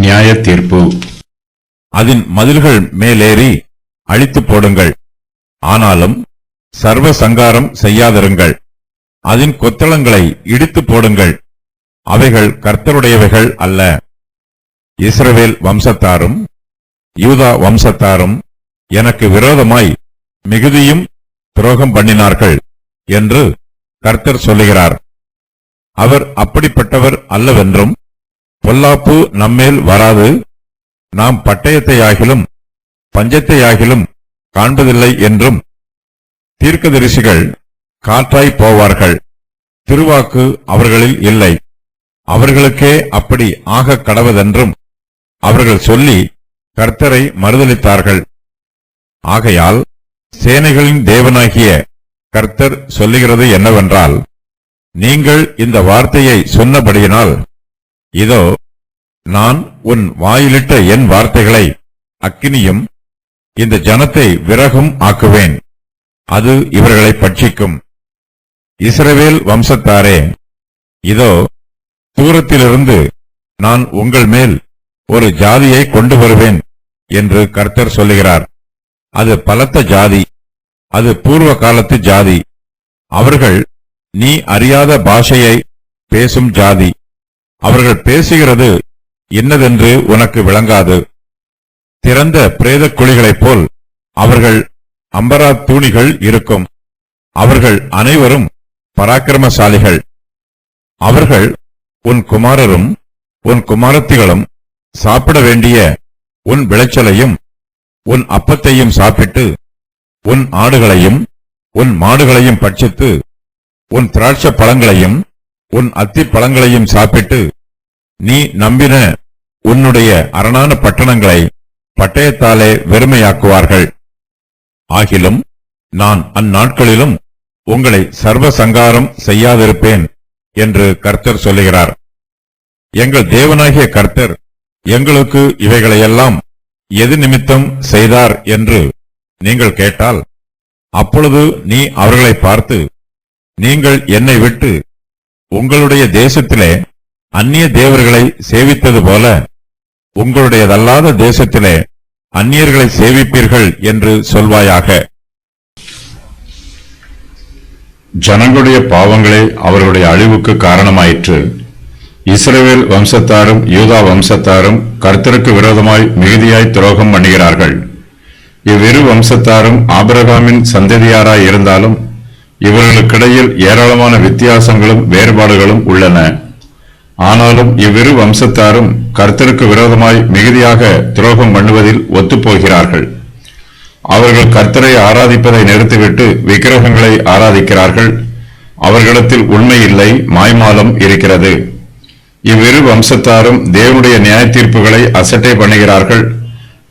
நியாய தீர்ப்பு. அதன் மதில்கள் மேலேறி அழித்து போடுங்கள், ஆனாலும் சர்வ சங்காரம் செய்யாதிருங்கள். அதன் கொத்தளங்களை இடித்து போடுங்கள், அவைகள் கர்த்தருடையவைகள் அல்ல. இஸ்ரவேல் வம்சத்தாரும் யூதா வம்சத்தாரும் எனக்கு விரோதமாய் மிகுதியும் துரோகம் பண்ணினார்கள் என்று கர்த்தர் சொல்லுகிறார். அவர் அப்படிப்பட்டவர் அல்லவென்றும், பொல்லாப்பு நம்மேல் வராது, நாம் பட்டயத்தையாகிலும் பஞ்சத்தையாகிலும் காண்பதில்லை என்றும், தீர்க்கதரிசிகள் காற்றாய் போவார்கள், திருவாக்கு அவர்களில் இல்லை, அவர்களுக்கே அப்படி ஆக கடவதென்றும் அவர்கள் சொல்லி கர்த்தரை மறுதலித்தார்கள். ஆகையால் சேனைகளின் தேவனாகிய கர்த்தர் சொல்லுகிறது என்னவென்றால், நீங்கள் இந்த வார்த்தையை சொன்னபடியினால், இதோ நான் உன் வாயிலிட்ட என் வார்த்தைகளை அக்கினியும் இந்த ஜனத்தை விறகும் ஆக்குவேன், அது இவர்களை பட்சிக்கும். இஸ்ரவேல் வம்சத்தாரே, இதோ தூரத்திலிருந்து நான் உங்கள் மேல் ஒரு ஜாதியை கொண்டு வருவேன் என்று கர்த்தர் சொல்லுகிறார். அது பலத்த ஜாதி, அது பூர்வ காலத்து ஜாதி. அவர்கள் நீ அறியாத பாஷையை பேசும் ஜாதி. அவர்கள் பேசுகிறது இன்னதென்று உனக்கு விளங்காது. திறந்த பிரேத குழிகளைப் போல் அவர்கள் அம்பரா தூணிகள் இருக்கும். அவர்கள் அனைவரும் பராக்கிரமசாலிகள். அவர்கள் உன் குமாரரும் உன் குமாரத்திகளும் சாப்பிட வேண்டிய உன் விளைச்சலையும் உன் அப்பத்தையும் சாப்பிட்டு, உன் ஆடுகளையும் உன் மாடுகளையும் பட்சித்து, உன் திராட்சை பழங்களையும் உன் அத்தி பழங்களையும் சாப்பிட்டு, நீ நம்பின உன்னுடைய அரணான பட்டணங்களை பட்டயத்தாலே வெறுமையாக்குவார்கள். ஆகிலும் நான் அந்நாட்களிலும் உங்களை சர்வ சங்காரம் செய்யாதிருப்பேன் என்று கர்த்தர் சொல்லுகிறார். எங்கள் தேவனாகிய கர்த்தர் எங்களுக்கு இவைகளையெல்லாம் எது நிமித்தம் செய்தார் என்று நீங்கள் கேட்டால், அப்பொழுது நீ அவர்களை பார்த்து, நீங்கள் என்னை விட்டு உங்களுடைய தேசத்திலே அந்நிய தேவர்களை சேவித்தது போல உங்களுடையதல்லாத தேசத்திலே அந்நியர்களை சேவிப்பீர்கள் என்று சொல்வாயாக. ஜனங்களுடைய பாவங்களே அவர்களுடைய அழிவுக்கு காரணமாயிற்று. இஸ்ரவேல் வம்சத்தாரும் யூதா வம்சத்தாரும் கர்த்தருக்கு விரோதமாய் மிகுதியாய் துரோகம் பண்ணுகிறார்கள். இவ்விரு வம்சத்தாரும் ஆபிரகாமின் சந்ததியாராய் இருந்தாலும் இவர்களுக்கிடையில் ஏராளமான வித்தியாசங்களும் வேறுபாடுகளும் உள்ளன. ஆனாலும் இவ்விரு வம்சத்தாரும் கர்த்தருக்கு விரோதமாய் மிகுதியாக துரோகம் பண்ணுவதில் ஒத்துப்போகிறார்கள். அவர்கள் கர்த்தரை ஆராதிப்பதை நிறுத்திவிட்டு விக்கிரகங்களை ஆராதிக்கிறார்கள். அவர்களிடத்தில் உண்மை இல்லை, மாய்மாலம் இருக்கிறது. இவ்விரு வம்சத்தாரும் தேவனுடைய நியாய தீர்ப்புகளை அசட்டை பண்ணுகிறார்கள்.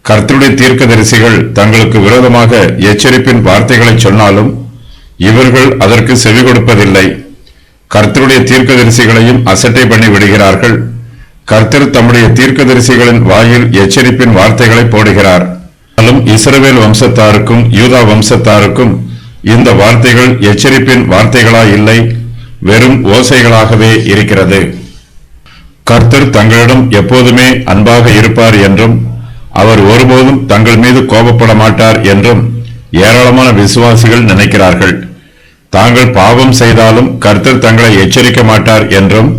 கர்த்தருடைய தீர்க்கதரிசிகள் தங்களுக்கு விரோதமாக எச்சரிப்பின் வார்த்தைகளை சொன்னாலும் இவர்கள் அதற்கு செவி கொடுப்பதில்லை. கர்த்தருடைய தீர்க்கதரிசிகளையும் அசட்டை பண்ணி விடுகிறார்கள். கர்த்தர் தம்முடைய தீர்க்கதரிசிகளின் வாயில் எச்சரிப்பின் வார்த்தைகளை போடுகிறார். இஸ்ரவேல் வம்சத்தாருக்கும் யூதா வம்சத்தாருக்கும் இந்த வார்த்தைகள் எச்சரிப்பின் வார்த்தைகளா இல்லை, வெறும் ஓசைகளாகவே இருக்கிறது. கர்த்தர் தங்களிடம் எப்போதுமே அன்பாக இருப்பார் என்றும் அவர் ஒருபோதும் தங்கள் மீது கோபப்பட மாட்டார் என்றும் ஏராளமான விசுவாசிகள் நினைக்கிறார்கள். தாங்கள் பாவம் செய்தாலும் கர்த்தர் தங்களை எச்சரிக்க மாட்டார் என்றும்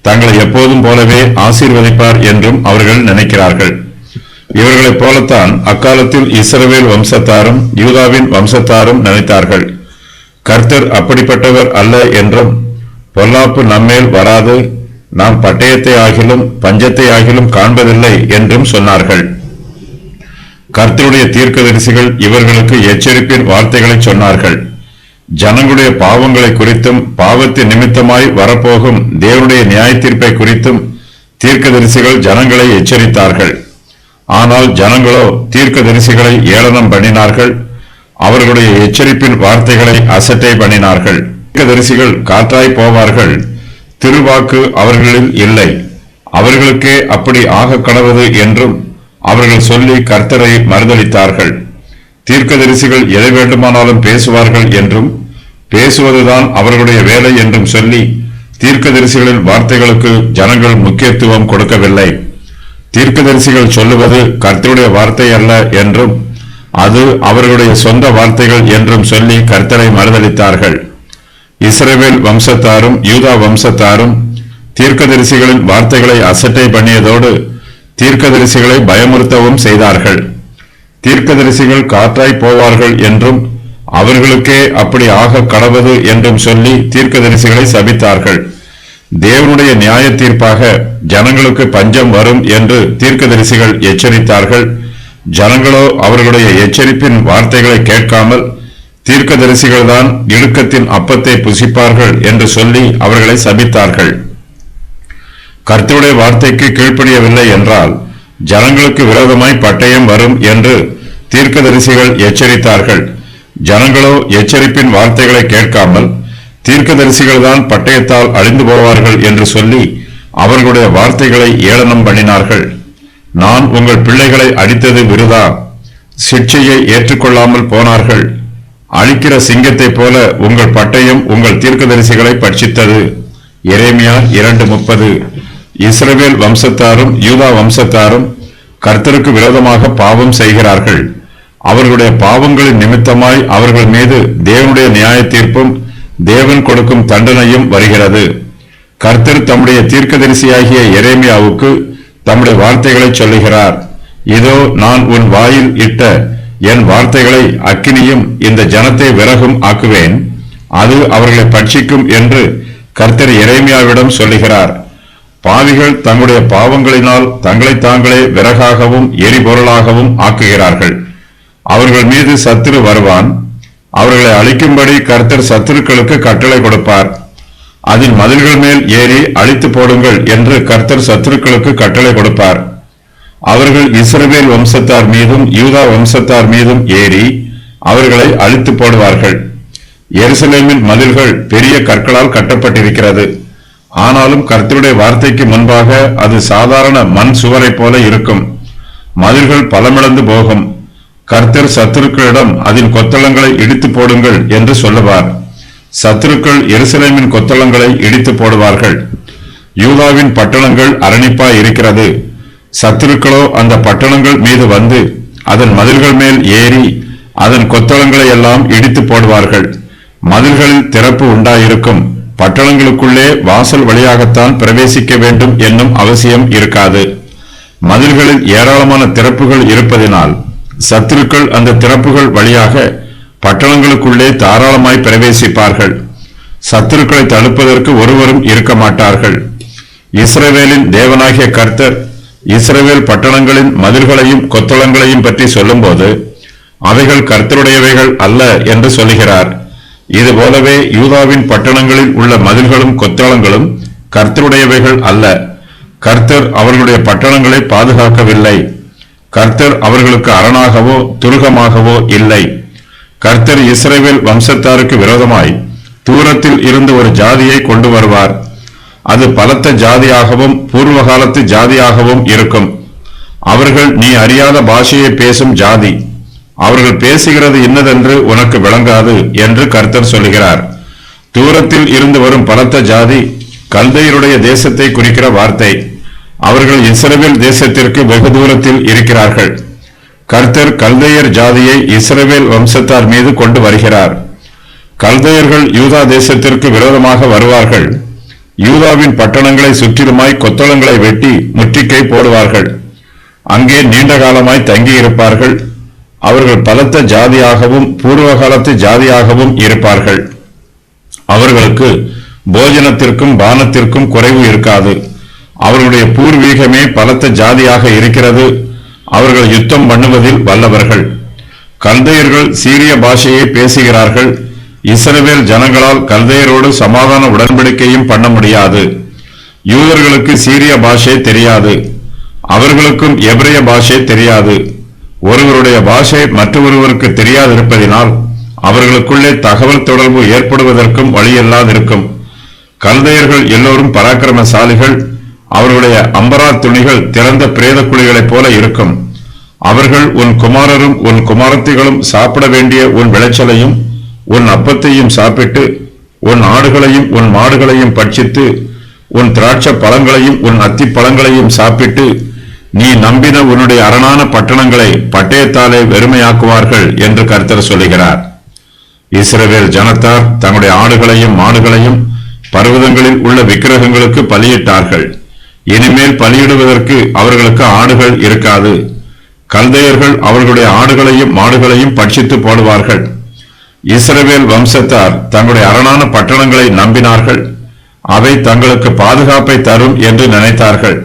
தங்களை எப்போதும் போலவே ஆசீர்வதிப்பார் என்றும் அவர்கள் நினைக்கிறார்கள். இவர்களைப் போலத்தான் அக்காலத்தில் இஸ்ரவேல் வம்சத்தாரும் யூதாவின் வம்சத்தாரும் நினைத்தார்கள். கர்த்தர் அப்படிப்பட்டவர் அல்ல என்றும், பொல்லாப்பு நம்மேல் வராது, நாம் பட்டயத்தை ஆகிலும் பஞ்சத்தை ஆகிலும் காண்பதில்லை என்றும் சொன்னார்கள். கர்த்தருடைய தீர்க்கதரிசிகள் இவர்களுக்கு எச்சரிப்பின் வார்த்தைகளை சொன்னார்கள். ஜனங்களுடைய பாவங்களை குறித்தும் பாவத்தின் நிமித்தமாய் வரப்போகும் தேவனுடைய நியாய தீர்ப்பை குறித்தும் தீர்க்கதரிசிகள் ஜனங்களை எச்சரித்தார்கள். ஆனால் ஜனங்களோ தீர்க்கதரிசிகளை ஏளனம் பண்ணினார்கள். அவர்களுடைய எச்சரிப்பின் வார்த்தைகளை அசட்டை பண்ணினார்கள். தீர்க்கதரிசிகள் காற்றாய் போவார்கள், திருவாக்கு அவர்களில் இல்லை, அவர்களுக்கே அப்படி ஆக கடவது என்றும் அவர்கள் சொல்லி கர்த்தரை மறுதலித்தார்கள். தீர்க்கதரிசிகள் எதை வேண்டுமானாலும் பேசுவார்கள் என்றும் பேசுவதுதான் அவர்களுடைய வேலை என்றும் சொல்லி தீர்க்கதரிசிகளின் வார்த்தைகளுக்கு ஜனங்கள் முக்கியத்துவம் கொடுக்கவில்லை. தீர்க்கதரிசிகள் சொல்லுவது கர்த்தருடைய வார்த்தை அல்ல என்றும் அது அவர்களுடைய சொந்த வார்த்தைகள் என்றும் சொல்லி கர்த்தரை மறுதலித்தார்கள். இஸ்ரவேல் வம்சத்தாரும் யூதா வம்சத்தாரும் தீர்க்கதரிசிகளின் வார்த்தைகளை அசட்டை பண்ணியதோடு தீர்க்கதரிசிகளை பயமுறுத்தவும் செய்தார்கள். தீர்க்கதரிசிகள் காற்றாய் போவார்கள் என்றும் அவர்களுக்கே அப்படி ஆக கடவது என்றும் சொல்லி தீர்க்கதரிசிகளை சபித்தார்கள். தேவனுடைய நியாய தீர்ப்பாக ஜனங்களுக்கு பஞ்சம் வரும் என்று தீர்க்கதரிசிகள் எச்சரித்தார்கள். ஜனங்களோ அவர்களுடைய எச்சரிப்பின் வார்த்தைகளை கேட்காமல் தீர்க்கதரிசிகள்தான் இடுக்கத்தின் அப்பத்தை புசிப்பார்கள் என்று சொல்லி அவர்களை சபித்தார்கள். கர்த்தருடைய வார்த்தைக்கு கீழ்ப்படியவில்லை என்றால் ஜனங்களுக்கு விரோதமாய் பட்டயம் வரும் என்று தீர்க்கதரிசிகள் எச்சரித்தார்கள். ஜனங்களோ எச்சரிப்பின் வார்த்தைகளை கேட்காமல் தீர்க்கதரிசிகள்தான் பட்டயத்தால் அழிந்து போவார்கள் என்று சொல்லி அவர்களுடைய வார்த்தைகளை ஏளனம் பண்ணினார்கள். நான் உங்கள் பிள்ளைகளை அடித்தது விருதா, சிட்சையை ஏற்றுக்கொள்ளாமல் போனார்கள். அழிக்கிற சிங்கத்தைப் போல உங்கள் பட்டயம் உங்கள் தீர்க்கதரிசிகளை பட்சித்தது. எரேமியா 2:30. இஸ்ரவேல் வம்சத்தாரும் யூதா வம்சத்தாரும் கர்த்தருக்கு விரோதமாக பாவம் செய்கிறார்கள். அவர்களுடைய பாவங்களின் நிமித்தமாய் அவர்கள் மீது தேவனுடைய நியாய தீர்ப்பும் தேவன் கொடுக்கும் தண்டனையும் வருகிறது. கர்த்தர் தம்முடைய தீர்க்கதரிசியாகிய எரேமியாவுக்கு தம்முடைய வார்த்தைகளை சொல்லுகிறார். இதோ நான் உன் வாயில் இட்ட என் வார்த்தைகளை அக்கினியும் இந்த ஜனத்தை விறகும் ஆக்குவேன், அது அவர்களை பட்சிக்கும் என்று கர்த்தர் எரேமியாவிடம் சொல்லுகிறார். பாவிகள் தங்களுடைய பாவங்களினால் தங்களை தாங்களே விறகாகவும் எரிபொருளாகவும் ஆக்குகிறார்கள். அவர்கள் மீது சத்துரு வருவான். அவர்களை அழிக்கும்படி கர்த்தர் சத்துருக்களுக்கு கட்டளை கொடுப்பார். அதில் மதில்கள் மேல் ஏறி அழித்து போடுங்கள் என்று கர்த்தர் சத்துருக்களுக்கு கட்டளை கொடுப்பார். அவர்கள் இஸ்ரவேல் வம்சத்தார் மீதும் யூதா வம்சத்தார் மீதும் ஏறி அவர்களை அழித்து போடுவார்கள். எருசலேமின் மதில்கள் பெரிய கற்களால் கட்டப்பட்டிருக்கிறது. ஆனாலும் கர்த்தருடைய வார்த்தைக்கு முன்பாக அது சாதாரண மண் சுவரை போல இருக்கும். மதில்கள் பலமிழந்து போகும். கர்த்தர் சத்துருக்களிடம் அதன் கொத்தளங்களை இடித்து போடுங்கள் என்று சொல்லுவார். சத்துருக்கள் எருசலேமின் கொத்தளங்களை இடித்து போடுவார்கள். யூதாவின் பட்டணங்கள் அரணிப்பாய் இருக்கிறது. சத்துருக்களோ அந்த பட்டணங்கள் மீது வந்து அதன் மதில்கள் மேல் ஏறி அதன் கொத்தளங்களை எல்லாம் இடித்து போடுவார்கள். மதில்களில் திறப்பு உண்டாயிருக்கும். பட்டணங்களுக்குள்ளே வாசல் வழியாகத்தான் பிரவேசிக்க வேண்டும் என்னும் அவசியம் இருக்காது. மதில்களில் ஏராளமான திறப்புகள் இருப்பதினால் சத்துருக்கள் அந்த திறப்புகள் வழியாக பட்டணங்களுக்குள்ளே தாராளமாய் பிரவேசிப்பார்கள். சத்துருக்களை தடுப்பதற்கு ஒருவரும் இருக்க மாட்டார்கள். இஸ்ரவேலின் தேவனாகிய கர்த்தர் இஸ்ரவேல் பட்டணங்களின் மதில்களையும் கொத்தளங்களையும் பற்றி சொல்லும்போது அவைகள் கர்த்தருடையவைகள் அல்ல என்று சொல்லுகிறார். இதுபோலவே யூதாவின் பட்டணங்களில் உள்ள மதில்களும் கொத்தளங்களும் கர்த்தருடையவைகள் அல்ல. கர்த்தர் அவர்களுடைய பட்டணங்களை பாதுகாக்கவில்லை. கர்த்தர் அவர்களுக்கு அரணாகவோ துருகமாகவோ இல்லை. கர்த்தர் இஸ்ரவேல் வம்சத்தாருக்கு விரோதமாய் தூரத்தில் இருந்து ஒரு ஜாதியை கொண்டு வருவார். அது பலத்த ஜாதியாகவும் பூர்வகாலத்து ஜாதியாகவும் இருக்கும். அவர்கள் நீ அறியாத பாஷையை பேசும் ஜாதி. அவர்கள் பேசுகிறது இன்னதென்று உனக்கு விளங்காது என்று கர்த்தர் சொல்லுகிறார். தூரத்தில் இருந்து வரும் பலத்த ஜாதி கல்தையருடைய தேசத்தை குறிக்கிற வார்த்தை. அவர்கள் இஸ்ரவேல் தேசத்திற்கு வெகு தூரத்தில் இருக்கிறார்கள். கர்த்தர் கல்தையர் ஜாதியை இஸ்ரவேல் வம்சத்தார் மீது கொண்டு வருகிறார். கல்தையர்கள் யூதா தேசத்திற்கு விரோதமாக வருவார்கள். யூதாவின் பட்டணங்களை சுற்றிலுமாய் கொத்தளங்களை வெட்டி முற்றுகை போடுவார்கள். அங்கே நீண்ட காலமாய் தங்கியிருப்பார்கள். அவர்கள் பலத்த ஜாதியாகவும் பூர்வகாலத்து ஜாதியாகவும் இருப்பார்கள். அவர்களுக்கு போஜனத்திற்கும் பானத்திற்கும் குறைவு இருக்காது. அவர்களுடைய பூர்வீகமே பலத்த ஜாதியாக இருக்கிறது. அவர்கள் யுத்தம் பண்ணுவதில் வல்லவர்கள். கல்தையர்கள் சீரிய பாஷையை பேசுகிறார்கள். இஸ்ரவேல் ஜனங்களால் கல்தையரோடு சமாதான உடன்படிக்கையும் பண்ண முடியாது. யூதர்களுக்கு சீரிய பாஷை தெரியாது. அவர்களுக்கும் எபிரேய பாஷை தெரியாது. ஒருவருடைய பாஷை மற்றொருவருக்கு தெரியாதிருப்பதினால் அவர்களுக்குள்ளே தகவல் தொடர்பு ஏற்படுவதற்கும் வழியில்லாதிருக்கும். கல்தையர்கள் எல்லோரும் பராக்கிரமசாலிகள். அவர்களுடைய அம்பரா துணிகள் திறந்த பிரேத குழிகளைப் போல இருக்கும். அவர்கள் உன் குமாரரும் உன் குமாரத்திகளும் சாப்பிட வேண்டிய உன் விளைச்சலையும் உன் அப்பத்தையும் சாப்பிட்டு உன் ஆடுகளையும் உன் மாடுகளையும் பட்சித்து உன் திராட்சை பழங்களையும் உன் அத்தி பழங்களையும் சாப்பிட்டு நீ நம்பின உன்னுடைய அரணான பட்டணங்களை பட்டயத்தாலே வெறுமையாக்குவார்கள் என்று கர்த்தர் சொல்லுகிறார். இஸ்ரவேல் ஜனத்தார் தங்களுடைய ஆடுகளையும் மாடுகளையும் பர்வதங்களில் உள்ள விக்கிரகங்களுக்கு பலியிட்டார்கள். இனிமேல் பலியிடுவதற்கு அவர்களுக்கு ஆடுகள் இருக்காது. கல்தையர்கள் அவர்களுடைய ஆடுகளையும் மாடுகளையும் பட்சித்து போடுவார்கள். இஸ்ரவேல் வம்சத்தார் தங்களுடைய அரணான பட்டணங்களை நம்பினார்கள். அவை தங்களுக்கு பாதுகாப்பை தரும் என்று நினைத்தார்கள்.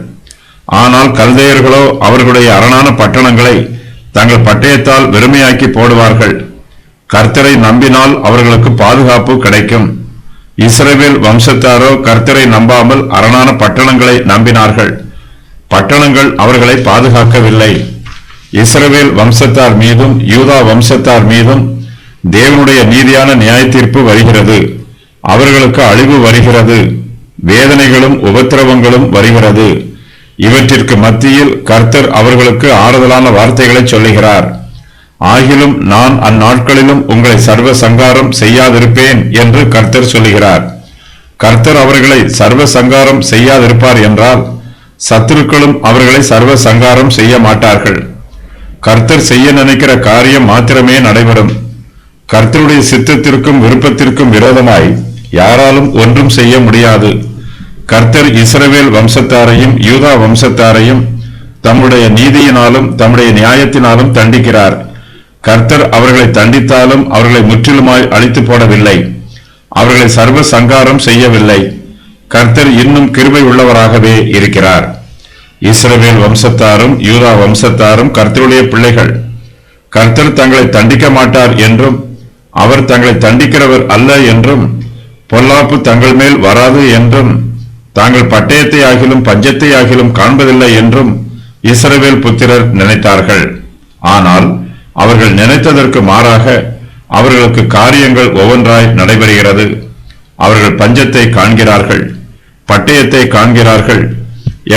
ஆனால் கல்தையர்களோ அவர்களுடைய அரணான பட்டணங்களை தங்கள் பட்டயத்தால் வெறுமையாக்கி போடுவார்கள். கர்த்தரை நம்பினால் அவர்களுக்கு பாதுகாப்பு கிடைக்கும். இஸ்ரவேல் வம்சத்தாரோ கர்த்தரை நம்பாமல் அரணான பட்டணங்களை நம்பினார்கள். பட்டணங்கள் அவர்களை பாதுகாக்கவில்லை. இஸ்ரவேல் வம்சத்தார் மீதும் யூதா வம்சத்தார் மீதும் தேவனுடைய நீதியான நியாய தீர்ப்பு வருகிறது. அவர்களுக்கு அழிவு வருகிறது. வேதனைகளும் உபத்திரவங்களும் வருகிறது. இவற்றிற்கு மத்தியில் கர்த்தர் அவர்களுக்கு ஆறுதலான வார்த்தைகளை சொல்லுகிறார். ஆகிலும் நான் அந்நாட்களிலும் உங்களை சர்வ சங்காரம் செய்யாதிருப்பேன் என்று கர்த்தர் சொல்லுகிறார். கர்த்தர் அவர்களை சர்வ சங்காரம் செய்யாதிருப்பார் என்றால் சத்துருக்களும் அவர்களை சர்வ சங்காரம் செய்ய மாட்டார்கள். கர்த்தர் செய்ய நினைக்கிற காரியம் மாத்திரமே நடைபெறும். கர்த்தருடைய சித்தத்திற்கும் விருப்பத்திற்கும் விரோதமாய் யாராலும் ஒன்றும் செய்ய முடியாது. கர்த்தர் இஸ்ரவேல் வம்சத்தாரையும் யூதா வம்சத்தாரையும் தம்முடைய நீதியினாலும் தம்முடைய நியாயத்தினாலும் தண்டிக்கிறார். கர்த்தர் அவர்களை தண்டித்தாலும் அவர்களை முற்றிலுமாய் அழித்து போடவில்லை. அவர்களை சர்வ சங்காரம் செய்யவில்லை. கர்த்தர் இன்னும் கிருபை உள்ளவராகவே இருக்கிறார். இஸ்ரவேல் வம்சத்தாரும் யூதா வம்சத்தாரும் கர்த்தருடைய பிள்ளைகள். கர்த்தர் தங்களை தண்டிக்க மாட்டார் என்றும் அவர் தங்களை தண்டிக்கிறவர் அல்ல என்றும் பொல்லாப்பு தங்கள் மேல் வராது என்றும் தாங்கள் பட்டயத்தை ஆகிலும் பஞ்சத்தை ஆகிலும் காண்பதில்லை என்றும் இஸ்ரவேல் புத்திரர் நினைத்தார்கள். ஆனால் அவர்கள் நினைத்ததற்கு மாறாக அவர்களுக்கு காரியங்கள் ஒவ்வொன்றாய் நடைபெறுகிறது. அவர்கள் பஞ்சத்தை காண்கிறார்கள், பட்டயத்தை காண்கிறார்கள்.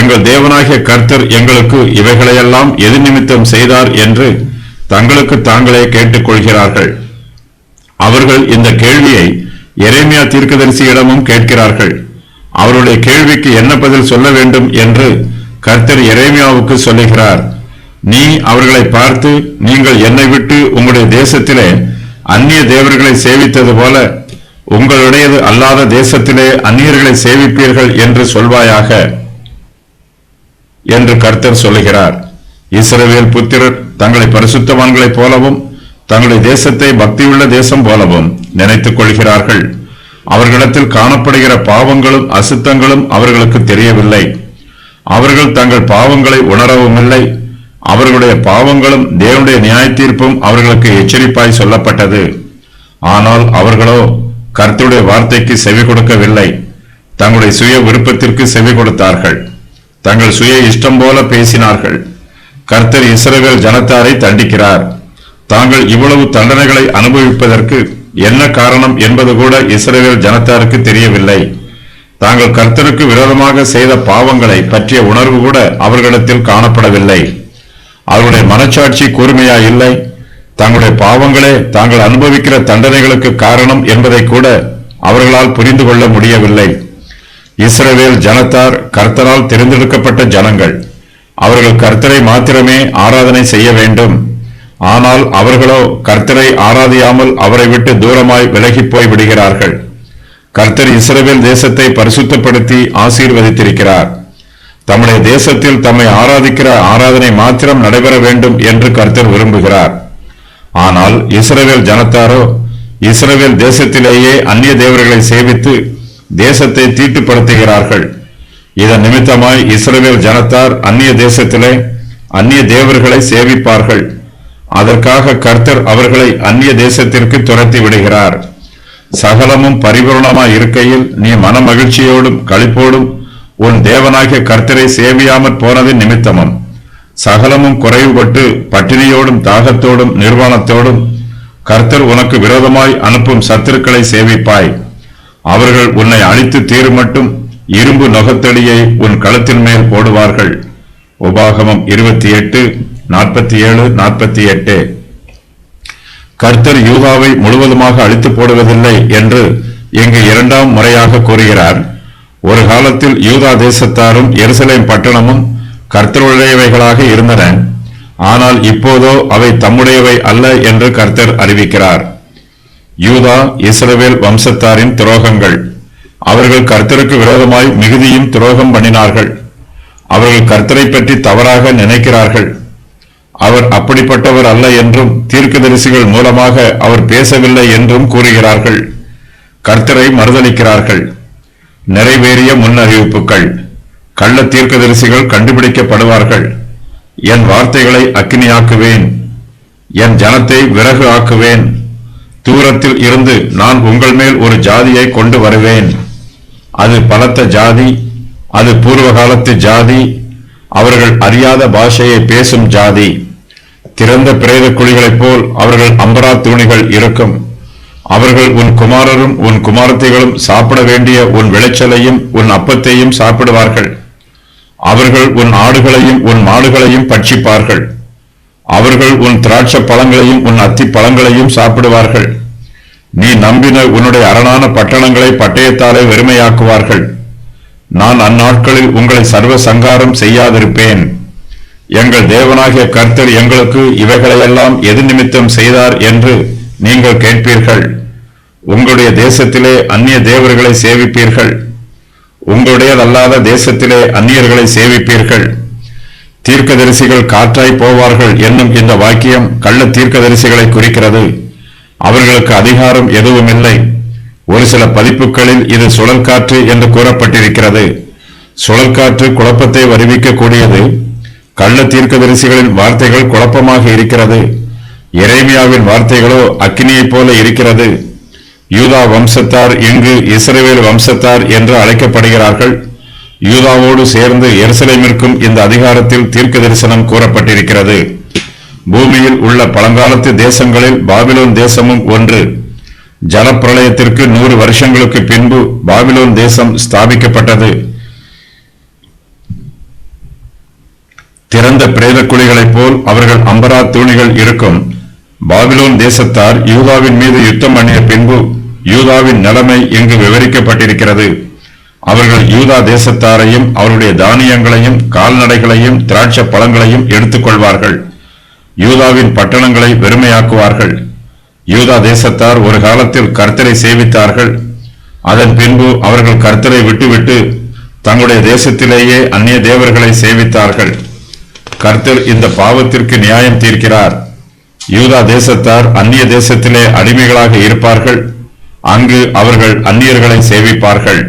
எங்கள் தேவனாகிய கர்த்தர் எங்களுக்கு இவைகளையெல்லாம் எது நிமித்தம் செய்தார் என்று தங்களுக்கு தாங்களே கேட்டுக்கொள்கிறார்கள். அவர்கள் இந்த கேள்வியை எரேமியா தீர்க்கதரிசியிடமும் கேட்கிறார்கள். அவருடைய கேள்விக்கு என்ன பதில் சொல்ல வேண்டும் என்று கர்த்தர் எரேமியாவுக்கு சொல்லுகிறார். நீ அவர்களை பார்த்து, நீங்கள் என்னை விட்டு உங்களுடைய தேசத்திலே அந்நிய தேவர்களை சேவித்தது போல உங்களுடையது அல்லாத தேசத்திலே அந்நியர்களை சேவிப்பீர்கள் என்று சொல்வாயாக என்று கர்த்தர் சொல்லுகிறார். இஸ்ரவேல் புத்திரர் தங்களை பரிசுத்தவான்களைப் போலவும் தங்களுடைய தேசத்தை பக்தியுள்ள தேசம் போலவும் நினைத்துக் கொள்கிறார்கள். அவர்களிடத்தில் காணப்படுகிற பாவங்களும் அசுத்தங்களும் அவர்களுக்கு தெரியவில்லை. அவர்கள் தங்கள் பாவங்களை உணரவும் இல்லை. அவர்களுடைய பாவங்களும் தேவனுடைய நியாய தீர்ப்பும் அவர்களுக்கு எச்சரிப்பாய் சொல்லப்பட்டது. ஆனால் அவர்களோ கர்த்தருடைய வார்த்தைக்கு செவி கொடுக்கவில்லை. தங்களுடைய சுய விருப்பத்திற்கு செவி கொடுத்தார்கள். தங்கள் சுய இஷ்டம் போல பேசினார்கள். கர்த்தர் இஸ்ரவேல் ஜனத்தாரை தண்டிக்கிறார். தாங்கள் இவ்வளவு தண்டனைகளை அனுபவிப்பதற்கு என்ன காரணம் என்பது கூட இஸ்ரவேல் ஜனத்தாருக்கு தெரியவில்லை. தாங்கள் கர்த்தருக்கு விரோதமாக செய்த பாவங்களை பற்றிய உணர்வு கூட அவர்களிடத்தில் காணப்படவில்லை. அவருடைய மனச்சாட்சி கூர்மையா இல்லை. தங்களுடைய பாவங்களே தாங்கள் அனுபவிக்கிற தண்டனைகளுக்கு காரணம் என்பதை கூட அவர்களால் புரிந்து கொள்ள முடியவில்லை. இஸ்ரவேல் ஜனத்தார் கர்த்தரால் தெரிந்தெடுக்கப்பட்ட ஜனங்கள். அவர்கள் கர்த்தரை மாத்திரமே ஆராதனை செய்ய வேண்டும். ஆனால் அவர்களோ கர்த்தரை ஆராதியாமல் அவரை விட்டு தூரமாய் விலகி போய் விடுகிறார்கள். கர்த்தர் இஸ்ரவேல் தேசத்தை பரிசுத்தப்படுத்தி ஆசீர்வதித்திருக்கிறார். தம்முடைய தேசத்தில் தம்மை ஆராதிக்கிற ஆராதனை மாத்திரம் நடைபெற வேண்டும் என்று கர்த்தர் விரும்புகிறார். ஆனால் இஸ்ரவேல் ஜனத்தாரோ இஸ்ரவேல் தேசத்திலேயே அந்நிய தேவர்களை சேவித்து தேசத்தை தீட்டுப்படுத்துகிறார்கள். இதன் நிமித்தமாய் இஸ்ரவேல் ஜனத்தார் அந்நிய தேசத்திலே அந்நிய தேவர்களை சேவிப்பார்கள். அதற்காக கர்த்தர் அவர்களை அந்நிய தேசத்திற்கு துரத்தி விடுகிறார். சகலமும் பரிபூர்ணமாய் இருக்கையில் நீ மன மகிழ்ச்சியோடும் களிப்போடும் உன் தேவனாகிய கர்த்தரை சேவியாமற் போனதின் நிமித்தமும் சகலமும் குறைவுபட்டு பட்டினியோடும் தாகத்தோடும் நிர்வாணத்தோடும் கர்த்தர் உனக்கு விரோதமாய் அனுப்பும் சத்துருக்களை சேவிப்பாய். அவர்கள் உன்னை அழித்து தீருமட்டும் இரும்பு நொகத்தடியை உன் களத்தின் மேல் போடுவார்கள். உபாகமம் 28:47-48. கர்த்தர் யூதாவை முழுவதுமாக அழித்து போடுவதில்லை என்று இங்கு இரண்டாம் முறையாக கூறுகிறார். ஒரு காலத்தில் யூதா தேசத்தாரும் எருசலேம் பட்டணமும் கர்த்தருடையவைகளாக இருந்தன. ஆனால் இப்போதோ அவை தம்முடையவை அல்ல என்று கர்த்தர் அறிவிக்கிறார். யூதா இஸ்ரவேல் வம்சத்தாரின் துரோகங்கள். அவர்கள் கர்த்தருக்கு விரோதமாய் மிகுதியும் துரோகம் பண்ணினார்கள். அவர்கள் கர்த்தரை பற்றி தவறாக நினைக்கிறார்கள். அவர் அப்படிப்பட்டவர் அல்ல என்றும் தீர்க்கதரிசிகள் மூலமாக அவர் பேசவில்லை என்றும் கூறுகிறார்கள். கர்த்தரை மறுதலிக்கிறார்கள். நிறைவேறிய முன்னறிவிப்புகள். கள்ள தீர்க்கதரிசிகள் கண்டுபிடிக்கப்படுவார்கள். என் வார்த்தைகளை அக்கினியாக்குவேன், என் ஜனத்தை விறகு ஆக்குவேன். தூரத்தில் இருந்து நான் உங்கள் மேல் ஒரு ஜாதியை கொண்டு வருவேன். அது பலத்த ஜாதி, அது பூர்வ காலத்து ஜாதி, அவர்கள் அறியாத பாஷையை பேசும் ஜாதி. திறந்த பிரேத குழிகளைப் போல் அவர்கள் அம்பரா தூணிகள் இருக்கும். அவர்கள் உன் குமாரரும் உன் குமாரத்திகளும் சாப்பிட வேண்டிய உன் விளைச்சலையும் உன் அப்பத்தையும் சாப்பிடுவார்கள். அவர்கள் உன் ஆடுகளையும் உன் மாடுகளையும் பட்சிப்பார்கள். அவர்கள் உன் திராட்சை பழங்களையும் உன் அத்தி பழங்களையும் சாப்பிடுவார்கள். நீ நம்பின உன்னுடைய அரணான பட்டணங்களை பட்டயத்தாலே வெறுமையாக்குவார்கள். நான் அந்நாட்களில் உங்களை சர்வ சங்காரம் செய்யாதிருப்பேன். எங்கள் தேவனாகிய கர்த்தர் எங்களுக்கு இவைகளையெல்லாம் எது நிமித்தம் செய்தார் என்று நீங்கள் கேட்பீர்கள். உங்களுடைய தேசத்திலே அந்நிய தேவர்களை சேவிப்பீர்கள். உங்களுடையதல்லாத தேசத்திலே அந்நியர்களை சேவிப்பீர்கள். தீர்க்கதரிசிகள் காற்றாய் போவார்கள் என்னும் இந்த வாக்கியம் கள்ள தீர்க்கதரிசிகளை குறிக்கிறது. அவர்களுக்கு அதிகாரம் எதுவும் இல்லை. ஒரு சில பதிப்புகளில் இது சுழல் காற்று என்று கூறப்பட்டிருக்கிறது. சுழல் காற்று குழப்பத்தை வருவிக்கக்கூடியது. கள்ள தீர்க்கதரிசிகளின் வார்த்தைகள் குழப்பமாக இருக்கிறது. எரேமியாவின் வார்த்தைகளோ அக்கினியைப் போல இருக்கிறது. யூதா வம்சத்தார் இங்கு இஸ்ரவேல் வம்சத்தார் என்று அழைக்கப்படுகிறார்கள். யூதாவோடு சேர்ந்து எருசலேமிற்கும் இந்த அதிகாரத்தில் தீர்க்க தரிசனம் கூறப்பட்டிருக்கிறது. பூமியில் உள்ள பழங்காலத்து தேசங்களில் பாபிலோன் தேசமும் ஒன்று. ஜலப்பிரளயத்திற்கு 100 வருஷங்களுக்கு பின்பு பாபிலோன் தேசம் ஸ்தாபிக்கப்பட்டது. திறந்த பிரேத குழிகளைப் போல் அவர்கள் அம்பரா தூணிகள் இருக்கும். பாபிலோன் தேசத்தார் யூதாவின் மீது யுத்தம் பண்ணிய பின்பு யூதாவின் நிலைமை இங்கு விவரிக்கப்பட்டிருக்கிறது. அவர்கள் யூதா தேசத்தாரையும் அவருடைய தானியங்களையும் கால்நடைகளையும் திராட்சை பழங்களையும் எடுத்துக்கொள்வார்கள். யூதாவின் பட்டணங்களை வெறுமையாக்குவார்கள். யூதா தேசத்தார் ஒரு காலத்தில் கர்த்தரை சேவித்தார்கள். அதன் பின்பு அவர்கள் கர்த்தரை விட்டுவிட்டு தங்களுடைய தேசத்திலேயே அந்நிய தேவர்களை சேவித்தார்கள். கர்த்தர் இந்த பாவத்திற்கு நியாயம் தீர்க்கிறார். யூதா தேசத்தார் அந்நிய தேசத்திலே அடிமைகளாக இருப்பார்கள். அங்கு அவர்கள் அந்நியர்களை சேவிப்பார்கள்.